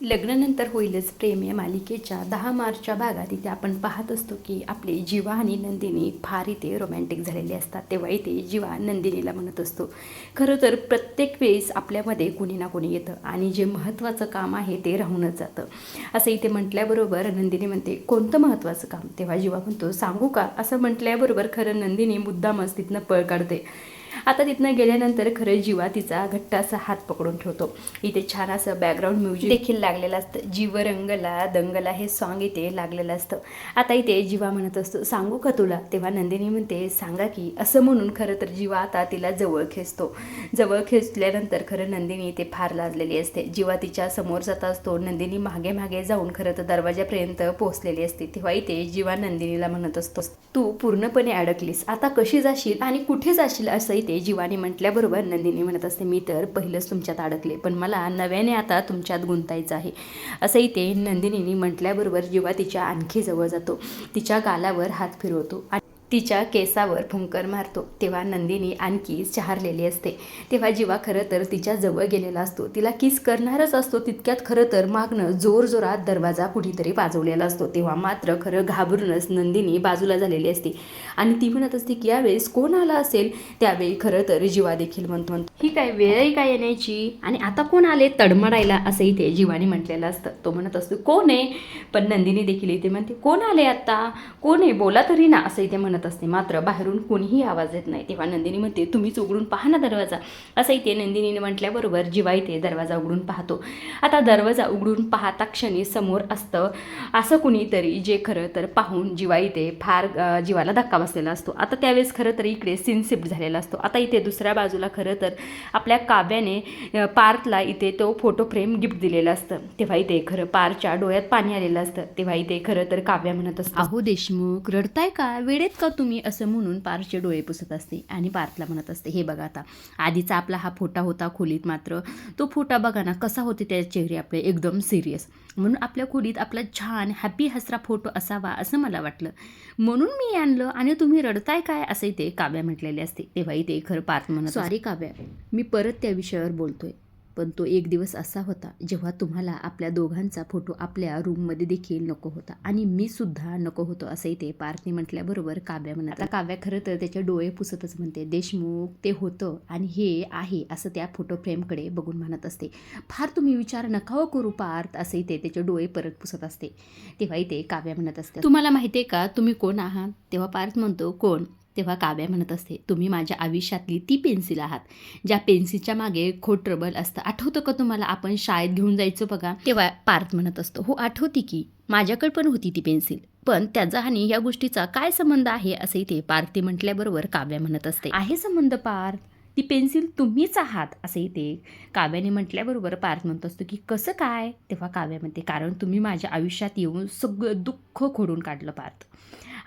लग्नानंतर होईलच प्रेम या मालिकेच्या 10 मार्चच्या भागात इथे आपण पाहत असतो की आपले जीवा आणि नंदिनी फार इथे रोमॅन्टिक झालेले असतात. तेव्हा इथे जीवा नंदिनीला म्हणत असतो, खरं तर प्रत्येक वेळेस आपल्यामध्ये कोणी ना कोणी येतं आणि जे महत्त्वाचं काम आहे ते राहूनच जातं. असं इथे म्हटल्याबरोबर नंदिनी म्हणते, कोणतं महत्त्वाचं काम? तेव्हा जीवा म्हणतो, सांगू का? असं म्हटल्याबरोबर खरं नंदिनी मुद्दामच तिथनं पळ काढते. आता तिथनं गेल्यानंतर खरं जीवा तिचा घट्ट असा हात पकडून ठेवतो. इथे छान असं बॅकग्राऊंड म्युझिक देखील लागलेलं असतं. जीव रंगला दंगला हे सॉन्ग इथे लागलेलं असतं. आता इथे जीवा म्हणत असतो, सांगू का तुला? तेव्हा नंदिनी म्हणते, सांगा की. असं म्हणून खरं तर जीवा आता तिला जवळ खेचतो. जवळ खेचल्यानंतर खरं नंदिनी इथे फार लाजलेली असते. जीवा तिच्या समोर जात असतो. नंदिनी मागे मागे जाऊन खरं तर दरवाजापर्यंत पोहोचलेली असते. तेव्हा इथे जीवा नंदिनीला म्हणत असतो, तू पूर्णपणे अडकलीस, आता कशी जाशील आणि कुठे जाशील? असं इथे जीवाने म्हटल्याबरोबर नंदिनी म्हणत असते, मी तर पहिलंच तुमच्यात अडकले, पण मला नव्याने आता तुमच्यात गुंतायचं आहे. असं इथे नंदिनीने म्हटल्याबरोबर जीवा तिच्या आणखी जवळ जातो. तिच्या गालावर हात फिरवतो आणि तिच्या केसावर फुंकर मारतो. तेव्हा नंदिनी आणखी चहारलेली असते. तेव्हा जीवा खरं तर तिच्या जवळ गेलेला असतो. तिला किस करणारच असतो. तितक्यात खरं तर मागणं जोरजोरात दरवाजा कुणीतरी वाजवलेला असतो. तेव्हा मात्र खरं घाबरूनच नंदिनी बाजूला झालेली असते आणि ती म्हणत असते की यावेळेस कोण आला असेल? त्यावेळी खरं तर जीवा देखील म्हणतो, ही काय वेळही काय येण्याची आणि आता कोण आले तडमडायला? असं इथे जीवाने म्हटलेलं असतं. तो म्हणत असतो, कोण आहे? पण नंदिनी देखील इथे म्हणते, कोण आले आता? कोण आहे? बोला तरी ना. असं इथे म्हणत असते. मात्र बाहेरून कोणीही आवाज येत नाही. तेव्हा नंदिनी म्हणते, तुम्हीच उघडून पाहा ना दरवाजा. असं इथे नंदिनीने म्हटल्याबरोबर जीवा इथे दरवाजा उघडून पाहतो. आता दरवाजा उघडून पाहता क्षणी समोर असतं असं कुणीतरी, जे खरं तर पाहून जीवा इथे फार जीवाला धक्का बसलेला असतो. आता त्यावेळेस खरं तर इकडे सीन शिफ्ट झालेला असतो. आता इथे दुसऱ्या बाजूला खरं तर आपल्या काव्याने पार्थला इथे तो फोटो फ्रेम गिफ्ट दिलेलं असतं. तेव्हा इथे खरं पारच्या डोळ्यात पाणी आलेलं असतं. तेव्हा इथे खरं तर काव्या म्हणत असते, अहो देशमुख, रडताय का? वेळेत का तुम्ही? असं म्हणून पारचे डोळे पुसत असते आणि पार्थला म्हणत असते, हे बघा आता आधीचा आपला हा फोटा होता खोलीत, मात्र तो फोटा बघा ना कसा होते त्या चेहरे आपले एकदम सिरियस, म्हणून आपल्या खोलीत आपला छान हॅपी हसरा फोटो असावा असं मला वाटलं, म्हणून मी आणलं आणि तुम्ही रडताय काय? असं इथे काव्या म्हटलेले असते. तेव्हा इथे खरं पार्थ म्हणत, सॉरी काव्या, मी परत त्या विषयावर बोलतोय, पण तो एक दिवस असा होता जेव्हा तुम्हाला आपल्या दोघांचा फोटो आपल्या रूममध्ये देखील नको होता आणि मी सुद्धा नको होतो. असं इथे पार्थने म्हटल्याबरोबर काव्या म्हणत, आता काव्या खरं तर त्याचे डोळे पुसतच म्हणते, देशमुख, ते होतं आणि हे आहे असं त्या फोटो फ्रेमकडे बघून म्हणत असते, फार तुम्ही विचार नका करू पार्थ. असं इथे त्याचे डोळे परत पुसत असते. तेव्हा इथे काव्या म्हणत असते, तुम्हाला माहिती आहे का तुम्ही कोण आहात? तेव्हा पार्थ म्हणतो, कोण? तेव्हा काव्या म्हणत असते, तुम्ही माझ्या आयुष्यातली ती पेन्सिल आहात, ज्या पेन्सिलच्या मागे खोट ट्रबल असतं. आठवतं का तुम्हाला आपण शाळेत घेऊन जायचो बघा? तेव्हा पार्थ म्हणत असतो, हो आठवते की, माझ्याकडे पण होती ती पेन्सिल, पण त्याचा आणि या गोष्टीचा काय संबंध आहे? असं इथे पार्थी म्हटल्याबरोबर काव्या म्हणत असते, आहे संबंध पार्थ, ती पेन्सिल तुम्हीच आहात. असं इथे काव्याने म्हटल्याबरोबर पार्थ म्हणत असतो की कसं काय? तेव्हा काव्या म्हणते, कारण तुम्ही माझ्या आयुष्यात येऊन सगळं दुःख खोडून काढलं पार्थ,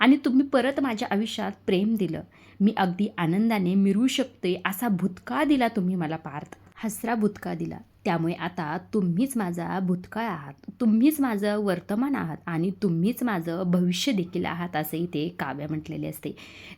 आणि तुम्ही परत माझ्या आयुष्यात प्रेम दिलं. मी अगदी आनंदाने मिरू शकते असा भूतकाळ दिला तुम्ही मला पार्थ, हसरा भूतकाळ दिला. त्यामुळे आता तुम्हीच माझा भूतकाळ आहात, तुम्हीच माझं वर्तमान आहात आणि तुम्हीच माझं भविष्य देखील आहात. असं इथे काव्या म्हटलेले असते.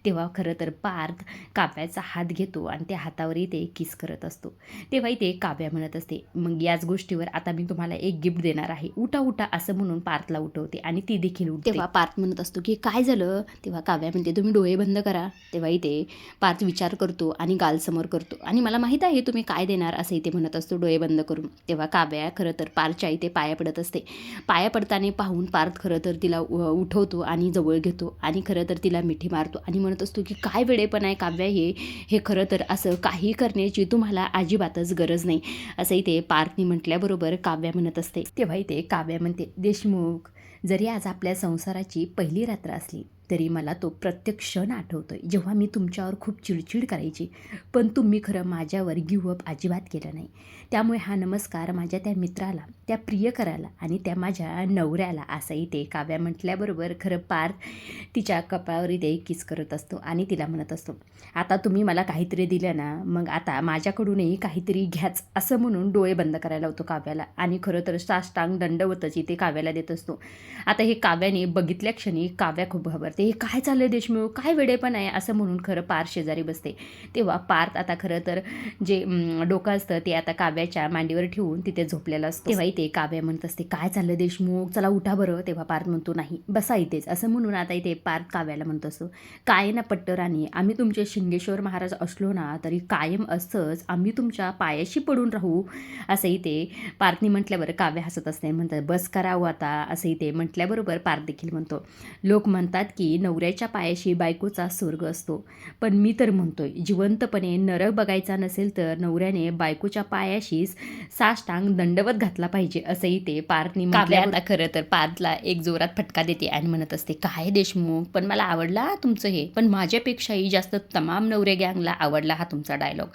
तेव्हा खरं तर पार्थ काव्याचा हात घेतो आणि त्या हातावरही ते किस करत असतो. तेव्हा इथे काव्या म्हणत असते, मग याच गोष्टीवर आता मी तुम्हाला एक गिफ्ट देणार आहे, उठा उठा. असं म्हणून पार्थला उठवते आणि ती देखील उठते. तेव्हा पार्थ म्हणत असतो की काय झालं? तेव्हा काव्या म्हणते, तुम्ही डोळे बंद करा. तेव्हा इथे पार्थ विचार करतो आणि गाल समोर करतो आणि मला माहीत आहे तुम्ही काय देणार, असं इथे म्हणत असतो डोळे बंद करून. तेव्हा काव्या खरं तर पार्थच्या इथे पाया पडत असते. पाया पडताना पाहून पार्थ खरं तर तिला उठवतो आणि जवळ घेतो आणि खरं तर तिला मिठी मारतो आणि म्हणत असतो की काय वेडेपण आहे काव्या, हे खरं तर असं काही करण्याची तुम्हाला अजिबातच गरज नाही. असं इथे पार्थने म्हटल्याबरोबर काव्या म्हणत असते. तेव्हा इथे काव्या म्हणते, देशमुख, जरी आज आपल्या संसाराची पहिली रात्र असली तरी मला तो प्रत्येक क्षण आठवतोय जेव्हा मी तुमच्यावर खूप चिडचिड करायची, पण तुम्ही खरं माझ्यावर गिव्हअप अजिबात केलं नाही. त्यामुळे हा नमस्कार माझ्या त्या मित्राला, त्या प्रियकराला आणि त्या माझ्या नवऱ्याला. असंही ते काव्या म्हटल्याबरोबर खरं पार्थ तिच्या कपाळावर इथे किस करत असतो आणि तिला म्हणत असतो, आता तुम्ही मला काहीतरी दिलं ना, मग आता माझ्याकडूनही काहीतरी घ्याच. असं म्हणून डोळे बंद करायला होतो काव्याला आणि खरं तर साष्टांग दंडवतच इथे काव्याला देत असतो. आता हे काव्याने बघितल्या क्षणी काव्या खूप घाबरते. असते, काय चाललंय देशमुख, काय वेडेपण आहे असं म्हणून खरं पार्थ शेजारी बसते. तेव्हा पार्थ आता खरं तर जे डोकं असतं ते आता काव्याच्या मांडीवर ठेवून तिथे झोपलेलं असतं. तेव्हा इथे काव्या म्हणत असते, काय चाललं देशमुख, चला उठा बरं. तेव्हा पार्थ म्हणतो, नाही बसा इथेच असं म्हणून आता इथे पार्थ काव्याला म्हणत असतो, काय ना पट्टराणी, आम्ही तुमचे शिंगेश्वर महाराज असलो ना तरी कायम असंच आम्ही तुमच्या पायाशी पडून राहू असं इथे पार्थनी म्हटल्यावर काव्य हसत असते. म्हणतात, बस करावं आता असं इथे म्हटल्याबरोबर पार्थ देखील म्हणतो, लोक म्हणतात की नवऱ्याच्या पायाशी बायकोचा स्वर्ग असतो, पण मी तर म्हणतोय जिवंतपणे नरक बघायचा नसेल तर नवऱ्याने बायकोच्या पायाशीच साष्टांग दंडवत घातला पाहिजे असं इथे पार्थनी काव्य आता खरं तर पार्थला एक जोरात फटका देते आणि म्हणत असते, काय देशमुख, पण मला आवडला तुमचं हे, पण माझ्यापेक्षाही जास्त तमाम नवरे गँगला आवडला हा तुमचा डायलॉग.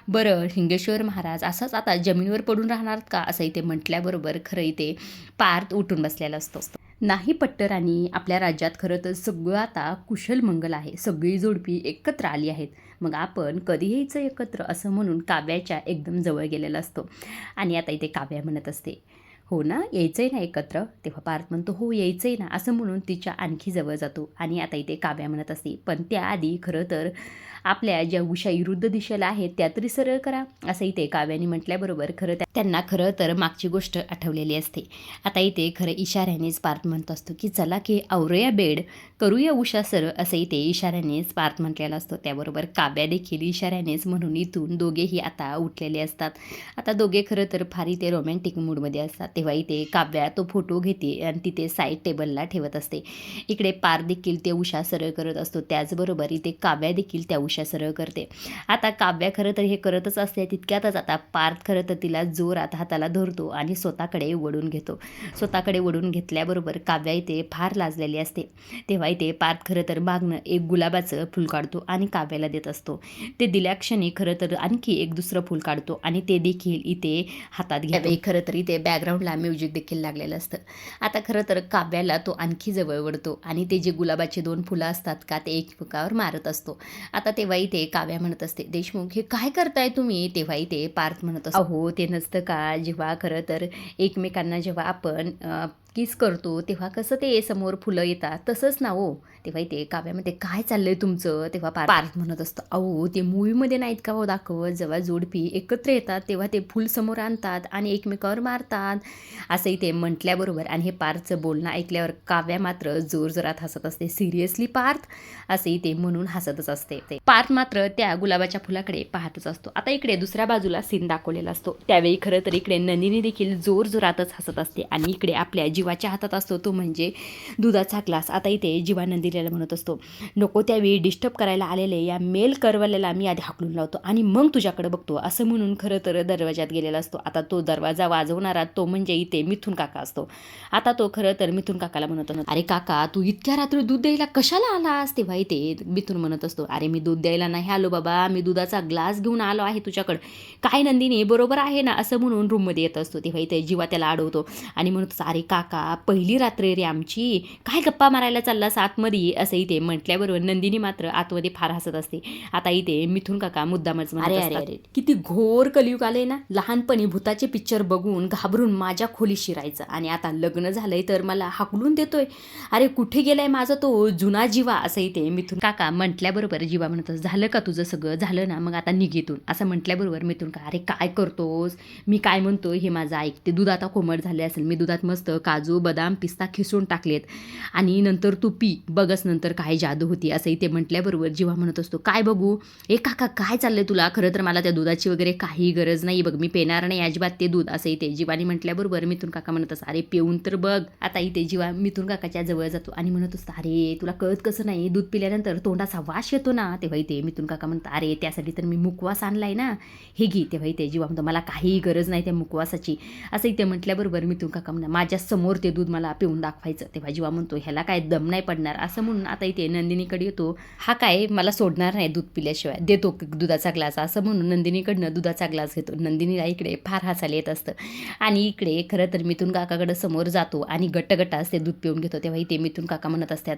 बरं हिंगेश्वर महाराज असंच आता जमिनीवर पडून राहणार का असं इथे म्हटल्याबरोबर खरं इथे पार्थ उठून बसलेला असतो. नाही पट्टराणी, आपल्या राज्यात खरं तर सगळं आता कुशल मंगल आहे, सगळी जोडपी एकत्र आली आहेत, मग आपण कधी यायचं एकत्र असं म्हणून काव्याच्या एकदम जवळ गेलेला असतो. आणि आता इथे काव्या म्हणत असते, हो ना यायचं आहे ना एकत्र. तेव्हा पार्थ म्हणतो, हो यायचं आहे ना असं म्हणून तिच्या आणखी जवळ जातो. आणि आता इथे काव्या म्हणत असते, पण त्याआधी खरं तर आपल्या ज्या उषा विरुद्ध दिशेला आहेत त्या तरी सरळ करा असं इथे काव्याने म्हटल्याबरोबर खरं त्यांना खरं तर मागची गोष्ट आठवलेली असते. आता इथे खरं इशाऱ्यानेच पार्थ म्हणत असतो की चला की आवरूया बेड, करूया उषा सरळ असं इथे इशाऱ्यानेच पार्थ म्हटलेला असतो. त्याबरोबर काव्या देखील इशाऱ्यानेच म्हणून इथून दोघेही आता उठलेले असतात. आता दोघे खरं तर फार इथे रोमॅन्टिक मूडमध्ये असतात. तेव्हा इथे काव्या तो फोटो घेते आणि तिथे साईड टेबलला ठेवत असते. इकडे पार्थ देखील ते उषा सरळ करत असतो, त्याचबरोबर इथे काव्या देखील त्या उषा सरळ करते. आता काव्या खरं तर हे करतच असते, तितक्यातच आता पार्थ खरं तर तिला जोरात हाताला धरतो आणि स्वतःकडे वळून घेतो. स्वतःकडे वळून घेतल्याबरोबर काव्या इथे फार लाजलेली असते. तेव्हा इथे पार्थ खरं तर मागणं एक गुलाबाचं फूल काढतो आणि काव्याला देत असतो. ते दिल्या क्षणी खरं तर आणखी एक दुसरं फूल काढतो आणि ते देखील इथे हातात घेतो. खरं तर इथे बॅकग्राऊंडला म्युझिक देखील लागलेलं असतं. आता खरं तर काव्याला तो आणखी जवळ वळतो आणि ते जे गुलाबाचे 2 फुलं असतात का ते एकमेकावर मारत असतो. आता तेव्हा इथे काव्या म्हणत असते, देशमुख हे काय करताय तुम्ही. तेव्हा इथे पार्थ म्हणत असतो, अहो ते नसतं का, जेव्हा खरं तर एकमेकांना जेव्हा आपण किस करतो तेव्हा कसं ते समोर फुलं येतात तसंच ना हो. तेव्हा इथे काव्यामध्ये काय चाललंय तुमचं. तेव्हा पार्थ म्हणत असतो, अहो ते मूवीमध्ये नाहीत का हो दाखवत, जेव्हा जोडपी एकत्र येतात तेव्हा ते फुल समोर आणतात आणि एकमेकावर मारतात असं इथे म्हटल्याबरोबर. आणि हे पार्थचं बोलणं ऐकल्यावर काव्या मात्र जोरजोरात हसत असते. सिरियसली पार्थ असे इथे म्हणून हसतच असते. पार्थ मात्र त्या गुलाबाच्या फुलाकडे पाहतच असतो. आता इकडे दुसऱ्या बाजूला सीन दाखवलेला असतो. त्यावेळी खरं तर इकडे नंदिनी देखील जोरजोरातच हसत असते आणि इकडे आपल्या जीवाच्या हातात असतो तो म्हणजे दुधाचा ग्लास. आता इथे जीवा नंदिनीला म्हणत असतो, नको त्यावेळी डिस्टर्ब करायला आलेले या मेल करवाल्याला मी आधी हाकलून लावतो आणि मग तुझ्याकडे बघतो असं म्हणून खरं तर दरवाजात गेलेला असतो. आता तो दरवाजा वाजवणारा तो म्हणजे इथे मिथून काका असतो. आता तो खरं तर मिथून काकाला म्हणत, अरे काका तू इतक्या रात्री दूध द्यायला कशाला आलास. तेव्हा इथे मिथून म्हणत असतो, अरे मी दूध द्यायला नाही आलो बाबा, मी दुधाचा ग्लास घेऊन आलो आहे तुझ्याकडं. काय नंदिनी बरोबर आहे ना असं म्हणून रूममध्ये येत असतो. तेव्हा इथे जीवा त्याला अडवतो आणि म्हणतो, अरे काका पहिली रात्र रे आमची, काय गप्पा मारायला चाललास आतमध्ये असं इथे म्हटल्याबरोबर नंदिनी मात्र आतमध्ये फार हसत असते. आता इथे मिथून काका मुद्दामच म्हणत असतात, अरे किती घोर कलियुग आले ना, लहानपणी भूताचे पिक्चर बघून घाबरून माझ्या खोली शिरायचं आणि आता लग्न झालंय तर मला हाकलून देतोय. अरे कुठे गेलाय माझा तो जुना जीवा असं इथे मिथून काका म्हटल्याबरोबर जीवा म्हणत, झालं का तुझं सगळं झालं ना, मग आता निघेतून असं म्हटल्याबरोबर मिथून का, अरे काय करतोस, मी काय म्हणतो हे माझं ऐक. ते दूध आता कोमट झाले असेल, मी दुधात मस्त काजू बदाम पिस्ता खिसून टाकलेत आणि नंतर तू पी, बघच नंतर काय जादू होती असं इथे म्हटल्याबरोबर जीवा म्हणत असतो, काय बघू. ए काका काय चाललंय तुला, खरं तर मला त्या दुधाची वगैरे काही गरज नाही बघ, मी पेणार नाही अजिबात ते दूध असं इथे जीवानी म्हटल्याबरोबर मिथून काका म्हणत असतात, अरे पिऊन तर बघ. आता इथे जीवा मिथून काकाच्या जवळ जातो आणि म्हणत असतो, अरे तुला कळत कसं नाही, दूध पिल्यानंतर तोंडाचा वास येतो ना. तेव्हा इथे मिथून काका म्हणतात, अरे त्यासाठी तर मी मुखवास आणलाय ना, हे घे. तेव्हा इथे जीवा म्हणतो, मला काही गरज नाही त्या मुखवासाची असं इथे म्हटल्याबरोबर मिथून काका म्हणतात, माझ्या समोर ते दूध मला पिऊन दाखवायचं. तेव्हा जीवा म्हणतो, ह्याला काय दम नाही पडणार असं म्हणून आता इथे नंदिनीकडे येतो, हा काय मला सोडणार नाही दूध पिल्याशिवाय, देतो दुधाचा ग्लास असं म्हणून नंदिनीकडनं दुधाचा ग्लास घेतो. नंदिनीला इकडे फार हसायला येत असतं आणि इकडे खरं तर मिथून काकाकडे समोर जातो आणि गट्टगट्टाच ते दूध पिऊन घेतो. तेव्हा इथे मिथून काका म्हणत असतात,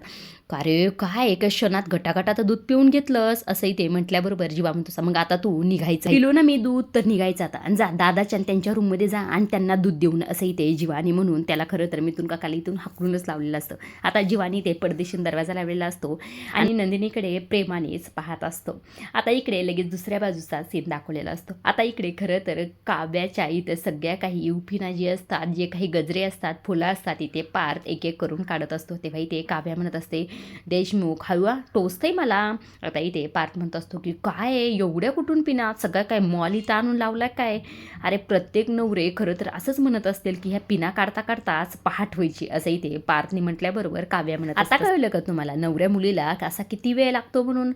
अरे काय एका क्षणात गटागटात दूध पिऊन घेतलंस असं इथे म्हटल्याबरोबर जीवा म्हणतो, मग आता तू निघायचं, पिलो ना मी दूध तर निघायचं आता आणि जा दादाच्या त्यांच्या रूममध्ये जा आणि त्यांना दूध देऊन असं इथे जीवानी म्हणून त्याला खरं खरं तर मिथून काकाला इथून हाकलूनच लावलेलं असतं. आता जीवानी ते पडदेशीन दरवाजा लावलेला असतो आणि नंदिनीकडे प्रेमानेच पाहत असतो. आता इकडे लगेच दुसऱ्या बाजूचा सीन दाखवलेला असतो. आता इकडे खरं तर काव्याच्या इथं सगळ्या काही उफिना जी असतात, जे काही गजरे असतात, फुलं असतात, इथे पार्थ एक एक करून काढत असतो. तेव्हा इथे काव्या म्हणत असते, देशमुख हळूवा टोचतंय मला. आता इथे पार्थ म्हणत असतो की काय एवढ्या कुठून पिना, सगळं काय मॉल इथं आणून लावला काय. अरे प्रत्येक नवरे खरं तर असंच म्हणत असतील की ह्या पिना काढता काढताच पहाट व्हायची, असं इथे पार्थने म्हटल्याबरोबर काव्या म्हणत. आता कळलं का तुम्हाला नवऱ्या मुलीला असा किती वेळ लागतो म्हणून?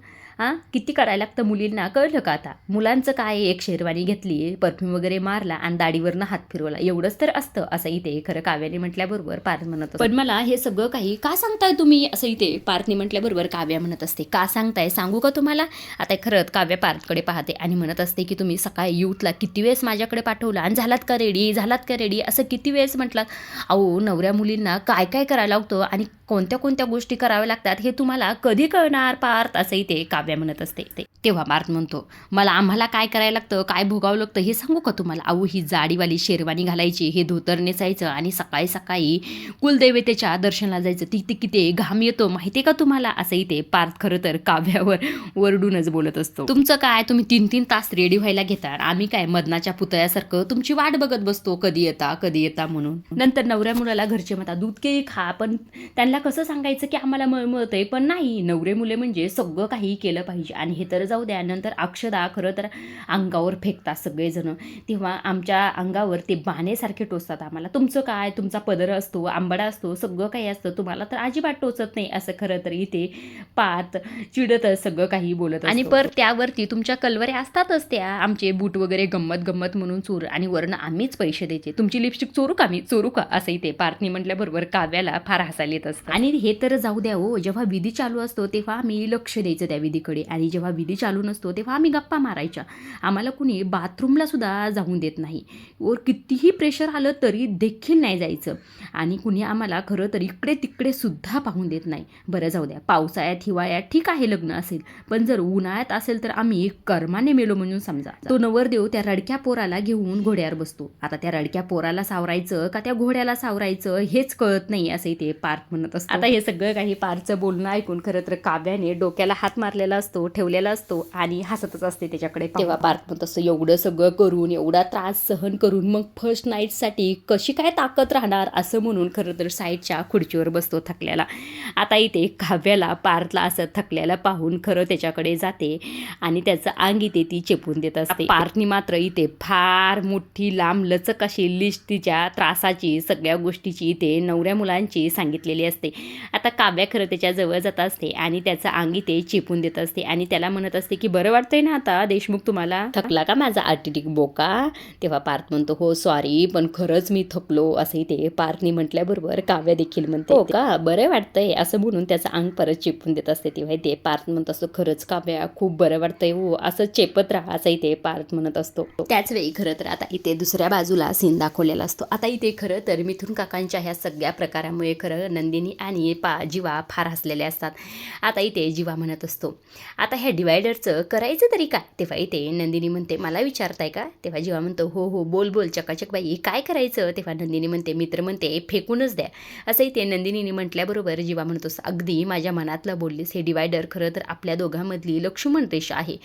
किती करायला लागतं मुलींना, कळलं का आता? मुलांचं काय, एक शेरवानी घेतली, परफ्यूम वगैरे मारला आणि दाढीवरनं हात फिरवला, एवढंच तर असतं, असं इथे खरं काव्याने म्हटल्याबरोबर पार्थ म्हणत असतो. पण मला हे सगळं काही का सांगताय तुम्ही, असं इथे पार्थने म्हटल्याबरोबर काव्या म्हणत असते. का सांगताय सांगू का तुम्हाला? आता खरंच काव्या पार्थकडे पाहते आणि म्हणत असते की तुम्ही सकाळी युथला किती वेळेस माझ्याकडे पाठवला आणि झालात का रेडी असं किती वेळेस म्हटलात. अहो नवऱ्या मुलींना काय काय करायला लागतं आणि कोणत्या कोणत्या गोष्टी कराव्या लागतात हे तुम्हाला कधी कळणार पार्थ, असंही ते काव्या म्हणत असते. तेव्हा पार्थ म्हणतो, आम्हाला काय करायला लागतं, काय भोगावं लागतं हे सांगू का तुम्हाला? अहो ही जाडीवाली शेरवानी घालायची, हे धोतर नेसायचं आणि सकाळी सकाळी कुलदैवतेच्या दर्शनाला जायचं, ती किती घाम येतो माहिती का तुम्हाला, असंही ते पार्थ खरं तर काव्यावर वरडूनच बोलत असतो. तुमचं काय, तुम्ही 3-3 तास रेडी व्हायला घेता, आम्ही काय मदनाच्या पुतळ्यासारखं तुमची वाट बघत बसतो कधी येता म्हणून. नंतर नवऱ्या मुलाला घरचे म्हणतात दूध केळी खा, पण त्यांना कसं सांगायचं की आम्हाला मळमळतंय, पण नाही, नवरे मुले म्हणजे सगळं काही केलं पाहिजे. आणि हे तर जाऊ द्या, नंतर अक्षदा खरं तर अंगावर फेकतात सगळेजण. तेव्हा आमच्या अंगावर ते बाणेसारखे टोचतात आम्हाला. तुमचं काय, तुमचा पदर असतो, आंबाडा असतो, सगळं काही असतं, तुम्हाला तर अजिबात टोचत नाही, असं खरं तर इथे पार्थ चिडत सगळं काही बोलत. आणि पर त्यावरती तुमच्या कलवऱ्या असतातच त्या, आमचे बूट वगैरे गंमत म्हणून चोर, आणि वरनं आम्हीच पैसे द्यायचे, तुमची लिपस्टिक चोरू का असं इथे पार्थने म्हटल्याबरोबर काव्याला फार हसायला येत असतं. आणि हे तर जाऊ द्या हो, जेव्हा विधी चालू असतो तेव्हा आम्ही लक्ष द्यायचं त्या विधीकडे, आणि जेव्हा विधी चालू नसतो तेव्हा आम्ही गप्पा मारायच्या. आम्हाला कुणी बाथरूमला सुद्धा जाऊन देत नाही, वर कितीही प्रेशर आलं तरी देखील नाही जायचं, आणि कुणी आम्हाला खरं तर इकडे तिकडे सुद्धा पाहून देत नाही. बरं जाऊ द्या, पावसाळ्यात हिवाळ्यात ठीक आहे लग्न असेल, पण जर उन्हाळ्यात असेल तर आम्ही कर्माने मेलो म्हणून समजा. तो नवरदेव त्या रडक्या पोराला घेऊन घोड्यावर बसतो. आता त्या रडक्या पोराला सावरायचं का त्या घोड्याला सावरायचं हेच कळत नाही, असं ते पार्थ म्हणत असतो. आता हे सगळं काही पार्थचं बोलणं ऐकून खरं तर काव्याने डोक्याला हात मारलेला असतो, ठेवलेला असतो, आणि हसतच असते त्याच्याकडे. तेव्हा पार्थ म्हणत असं, एवढं सगळं करून, एवढा त्रास सहन करून मग फर्स्ट नाईटसाठी कशी काय ताकद राहणार, असं म्हणून खरं तर साईडच्या खुर्चीवर बसतो थकल्याला. आता इथे काव्याला पार्थला असं थकल्याला पाहून खरं त्याच्याकडे जाते आणि त्याचं अंग इथे ती चेपून देत असते. पार्थनी मात्र इथे फार मोठी लांब लचक अशी लिस्ट तिच्या त्रासाची, सगळ्या गोष्टीची इथे नवऱ्या मुलांची सांगितलेली असते. आता काव्या खरं त्याच्या जवळ जात असते आणि त्याचं अंग इथे चेपून देत असते आणि त्याला म्हणत असते की बरं वाटतंय ना आता देशमुख तुम्हाला, थकला का माझा आर्टिटिक बोका? तेव्हा पार्थ म्हणतो, हो सॉरी, पण खरंच मी थकलो, असं इथे पार्थनी म्हटल्याबरोबर काव्या देखील म्हणते, हो का, बरं वाटतंय, असं म्हणून त्याचं अंग परत चेपून देत असते. तेव्हा ते पार्थ म्हणत असतो, खरंच काव्या खूप बरं वाटतंय, हो असं चेपत राहा, असं इथे पार्थ म्हणत असतो. त्याच वेळी खरं तर आता इथे दुसऱ्या बाजूला सीन दाखवलेला असतो. आता इथे खरं तर मिथुन काकांच्या ह्या सगळ्या प्रकारामुळे खरं नंदिनी आणि जीवा फार हसलेल्या असतात. आता इथे जीवा म्हणत असतो, आता ह्या डिवायडरचं करायचं तरी काय? तेव्हा इथे नंदिनी म्हणते, मला विचारताय का? तेव्हा जीवा म्हणतो, हो बोल चकाचक बाई, काय करायचं? तेव्हा नंदिनी म्हणते, मित्र म्हणते फेकूनच द्या, असं इथे नंदिनीने म्हटल्याबरोबर जीवा म्हणतो, अगदी माझ्या मनातलं बोललीस, हे डिवायडर खरं तर आपल्या दोघांमधली लक्ष्मण रेषा आहे.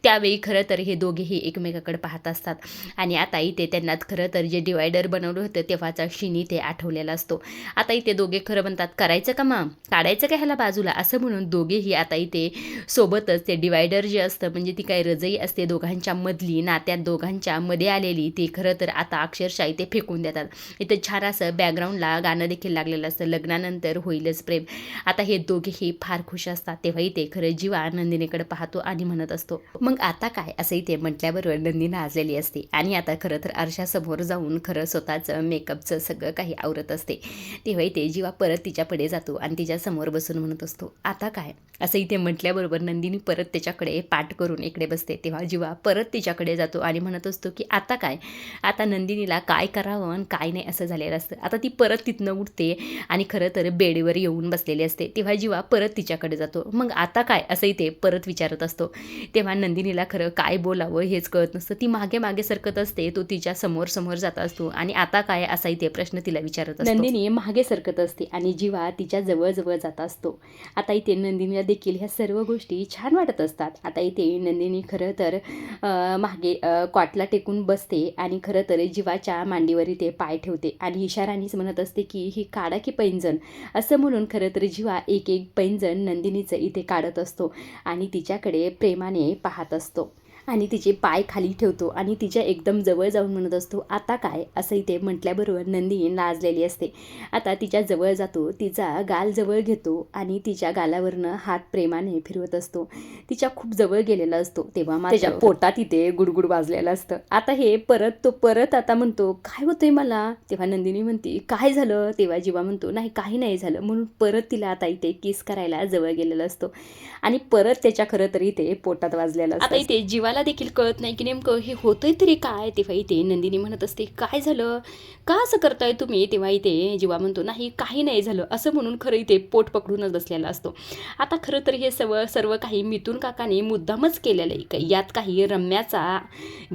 त्यावेळी खरं तर हे दोघेही एकमेकाकडे पाहत असतात आणि आता इथे त्यांना खरं तर जे डिवायडर बनवलं होतं तेव्हाचा शिनी ते आठवलेला असतो. आता इथे दोघे खरं म्हणतात, करायचं का मग, काढायचं का ह्याला बाजूला, असं म्हणून दोघेही आता इथे सोबतच ते डिवायडर जे असतं, म्हणजे ती काही रजई असते दोघांच्या मधली, नात्यात दोघांच्या मध्ये आलेली, ती खरं तर आता अक्षरशः इथे फेकून देतात. इथे छान असं बॅकग्राऊंडला गाणं देखील लागलेलं असतं, लग्नानंतर होईलच प्रेम. आता हे दोघेही फार खुश असतात. तेव्हा इथे खरं जीवा नंदिनीकडे पाहतो आणि म्हणत असतो, मग आता काय, असं इथे म्हटल्याबरोबर नंदिनी नाचलेली असते आणि आता खरं तर आरशासमोर जाऊन खरं स्वतःचं मेकअपचं सगळं काही आवरत असते. तेव्हा इथे जीवा परत तिच्या पुढे जातो आणि तिच्या समोर बसून म्हणत असतो, आता काय, असं इथे म्हटल्याबरोबर नंदिनी परत त्याच्याकडे तिच्याकडे पाठ करून इकडे बसते. तेव्हा जीवा परत तिच्याकडे जातो आणि म्हणत असतो की आता काय, आता नंदिनीला काय करावं आणि काय नाही असं झालेलं असतं. आता ती परत तिथनं उठते आणि खरं तर बेडवर येऊन बसलेली असते. तेव्हा जीवा परत तिच्याकडे जातो. मग आता काय असंही ते परत विचारत असतो. तेव्हा नंदिनीला खरं काय बोलावं हेच कळत नसतं. ती मागे मागे सरकत असते, तो तिच्या समोर समोर जात असतो आणि आता काय असाही ते प्रश्न तिला विचारत असतो. नंदिनी मागे सरकत असते आणि जीवा तिच्या जवळ जात असतो. आता इथे नंदिनीला देखील ह्या सर्व गोष्टी छान वाटत असतात. आता इथे नंदिनी खरं तर मागे कॉटला टेकून बसते आणि खरं तर जीवाच्या मांडीवर इथे पाय ठेवते आणि इशारानेच म्हणत असते की ही काढा की पैंजण, असं म्हणून खरं तर जीवा एक एक पैंजण नंदिनीचं इथे काढत असतो आणि तिच्याकडे प्रेमाने पाहत असतो आणि तिचे पाय खाली ठेवतो आणि तिच्या एकदम जवळ जाऊन म्हणत असतो आता काय, असं इथे म्हटल्याबरोबर नंदिनी लाजलेली असते. आता तिच्या जवळ जातो, तिचा गाल जवळ घेतो आणि तिच्या गालावरनं हात प्रेमाने फिरवत असतो. तिच्या खूप जवळ गेलेला असतो. तेव्हा त्याच्या पोटात इथे गुडगुड वाजलेलं असतं. आता हे परत आता म्हणतो काय होतंय मला. तेव्हा नंदिनी म्हणते काय झालं. तेव्हा जीवा म्हणतो नाही काही नाही झालं, म्हणून परत तिला आता इथे किस करायला जवळ गेलेला असतो आणि परत त्याच्या खरं तरी इथे पोटात वाजलेलं असतं. आता इथे जीवाला देखील कळत नाही की नेमकं हे होतंय तरी काय. तेव्हा इथे नंदिनी म्हणत असते काय झालं, का असं करताय तुम्ही. तेव्हा इथे जीवा म्हणतो नाही काही नाही झालं, असं म्हणून खरं इथे पोट पकडूनच बसलेला असतो. आता खरं तर हे सर्व काही मिथून काकाने मुद्दामच केलेलं आहे. यात काही रम्याचा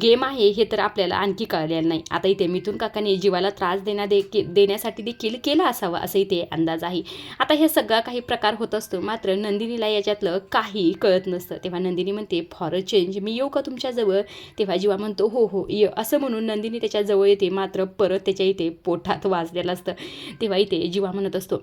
गेम आहे हे तर आपल्याला आणखी कळलेलं नाही. आता इथे मिथून काकाने जीवाला त्रास देण्यासाठी देखील केला असावा असं इथे अंदाज आहे. आता हे सगळा काही प्रकार होत असतो, मात्र नंदिनीला याच्यातलं काही कळत नसतं. तेव्हा नंदिनी म्हणते फॉर अ चेंज मी येऊ का तुमच्याजवळ. तेव्हा जीवा म्हणतो हो हो ये, असं म्हणून नंदिनी त्याच्या जवळ येते, मात्र परत त्याच्या इथे पोटात वाजलेलं असतं. तेव्हा इथे जीवा म्हणत असतो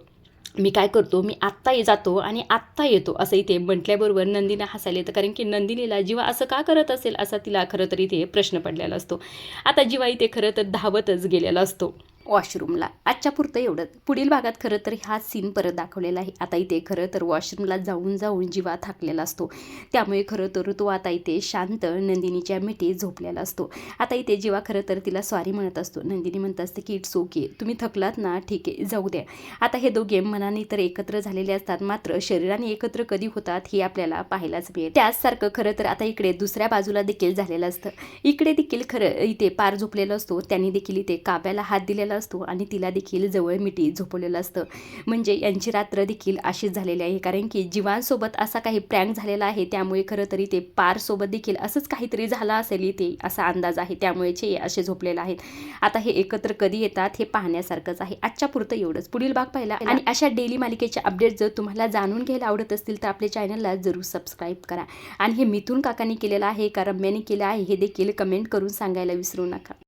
मी काय करतो, मी आत्ता जातो आणि आत्ता येतो, असं इथे म्हटल्याबरोबर नंदिनीला हसायला येतं. कारण की नंदिनीला जीवा असं का करत असेल असा तिला खरं तर इथे प्रश्न पडलेला असतो. आता जीवा इथे खरं तर धावतच गेलेला असतो वॉशरूमला. आजच्या पुरतं एवढंच. पुढील भागात खरं तर हा सीन परत दाखवलेला आहे. आता इथे खरं तर वॉशरूमला जाऊन जीवा थाकलेला असतो. त्यामुळे खरं तर तो आता इथे शांत नंदिनीच्या मिठी झोपलेला असतो. आता इथे जीवा खरं तर तिला सॉरी म्हणत असतो. नंदिनी म्हणत असते की इट्स ओके, तुम्ही थकलात ना, ठीक आहे जाऊ द्या. आता हे दोघे मनाने तर एकत्र झालेले असतात, मात्र शरीराने एकत्र कधी होतात हे आपल्याला पाहायलाच मिळेल. त्याचसारखं खरं तर आता इकडे दुसऱ्या बाजूला देखील झालेलं असतं. इकडे देखील खरं इथे पार झोपलेलं असतो. त्यांनी देखील इथे काव्याला हात दिलेला असतो आणि तिला देखील जवळ मिठी झोपवलेलं असतं. म्हणजे यांची रात्र देखील अशीच झालेली आहे. कारण की जीवांसोबत असा काही प्रँक झालेला आहे, त्यामुळे खरं तरी ते पारसोबत देखील असंच काहीतरी झालं असेल इथे असा अंदाज आहे. त्यामुळेच हे असे झोपलेले आहेत. आता हे एकत्र कधी येतात हे पाहण्यासारखंच आहे. आजच्या पुरतं एवढंच. पुढील भाग पाहिला आणि अशा डेली मालिकेच्या अपडेट जर तुम्हाला जाणून घ्यायला आवडत असतील तर आपल्या चॅनलला जरूर सबस्क्राईब करा आणि हे मिथून काकांनी केलेलं आहे का रम्याने केलं आहे हे देखील कमेंट करून सांगायला विसरू नका.